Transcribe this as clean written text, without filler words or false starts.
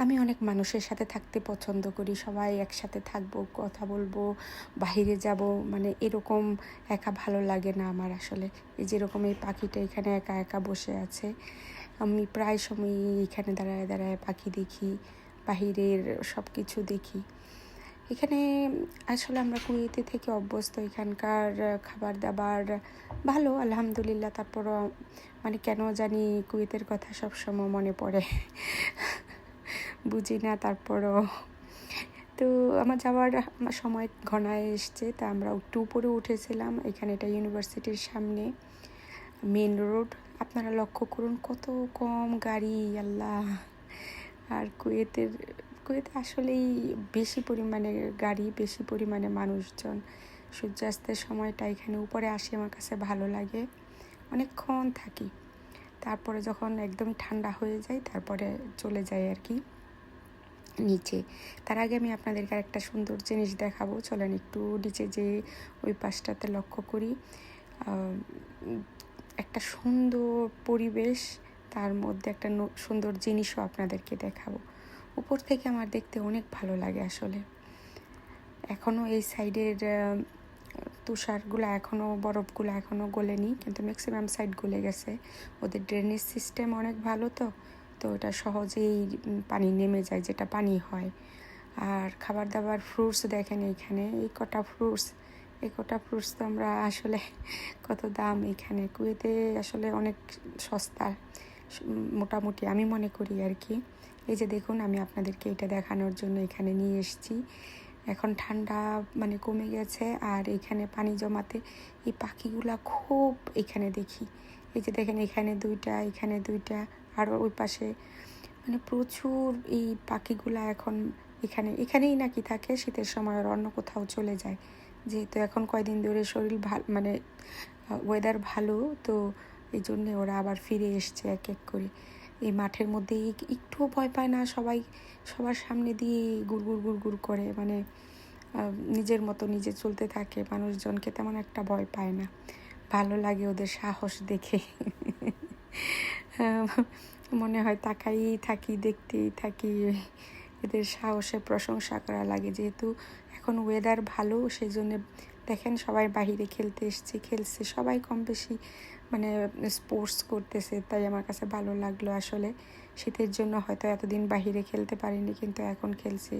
আমি অনেক মানুষের সাথে থাকতে পছন্দ করি, সবাই একসাথে থাকবো, কথা বলবো, বাইরে যাব, মানে এরকম একা ভালো লাগে না আমার আসলে। এই যেরকম এই পাখিটা এখানে একা একা বসে আছে, আমি প্রায় সময় এখানে দাঁড়ায় দাঁড়ায় পাখি দেখি, বাহিরের সব কিছু দেখি। এখানে আসলে আমরা কুয়েতে থেকে অভ্যস্ত, এখানকার খাবার দাবার ভালো আলহামদুলিল্লাহ। তারপরও মানে কেন জানি কুয়েতের কথা সবসময় মনে পড়ে, বুঝি না। তারপরও তো আমার যাওয়ার সময় ঘনায় এসছে, তা আমরা একটু উপরে উঠেছিলাম। এখানে এটা ইউনিভার্সিটির সামনে মেন রোড, আপনারা লক্ষ্য করুন কত কম গাড়ি, আল্লাহ। আর কুয়েতে আসলেই বেশি পরিমাণে গাড়ি, বেশি পরিমাণে মানুষজন। সূর্যাস্তের সময়টা এখানে উপরে আসি, আমার কাছে ভালো লাগে, অনেকক্ষণ থাকি। তারপরে যখন একদম ঠান্ডা হয়ে যায় তারপরে চলে যায় আর কি নিচে। তার আগে আমি আপনাদেরকে একটা সুন্দর জিনিস দেখাবো, চলেন একটু নিচে যে ওই পাশটাতে লক্ষ্য করি। একটা সুন্দর পরিবেশ, তার মধ্যে একটা সুন্দর জিনিসও আপনাদেরকে দেখাবো। উপর থেকে আমার দেখতে অনেক ভালো লাগে আসলে। এখনও এই সাইডের তুষারগুলো এখনও, বরফগুলো এখনও গলেনি, কিন্তু ম্যাক্সিমাম সাইড গলে গেছে। ওদের ড্রেনেজ সিস্টেম অনেক ভালো, তো এটা সহজেই পানি নেমে যায়, যেটা পানি হয়। আর খাবার দাবার, ফ্রুটস দেখেন এইখানে এই কটা ফ্রুটস তো আমরা আসলে কত দাম এখানে কুয়েতে আসলে অনেক সস্তা মোটামুটি আমি মনে করি আর কি। এই যে দেখুন, আমি আপনাদেরকে এটা দেখানোর জন্য এখানে নিয়ে এসেছি। এখন ঠান্ডা মানে কমে গেছে, আর এখানে পানি জমাতে এই পাখিগুলা খুব এখানে দেখি। এই যে দেখেন, এখানে দুইটা, আর ওই পাশে মানে প্রচুর এই পাখিগুলা এখন এখানেই নাকি থাকে। শীতের সময় আর অন্য কোথাও চলে যায়, যেহেতু এখন কয়দিন ধরে শরীর ভালো, মানে ওয়েদার ভালো, তো এই জন্যে ওরা আবার ফিরে এসছে এক এক করে। এই মাঠের মধ্যে একটুও ভয় পায় না, সবার সামনে দিয়ে গুড় করে, মানে নিজের মতো নিজে চলতে থাকে, মানুষজনকে তেমন একটা ভয় পায় না। ভালো লাগে ওদের সাহস দেখে। মনে হয় তাকাই থাকি, দেখতেই থাকি। এদের সাহসের প্রশংসা করা লাগে, যেহেতু এখন ওয়েদার ভালো, সেই জন্য দেখেন সবাই বাহিরে খেলছে, সবাই কম বেশি মানে স্পোর্টস করতেছে। তাই আমার কাছে ভালো লাগলো আসলে। শীতের জন্য হয়তো এতদিন বাহিরে খেলতে পারিনি, কিন্তু এখন খেলছে,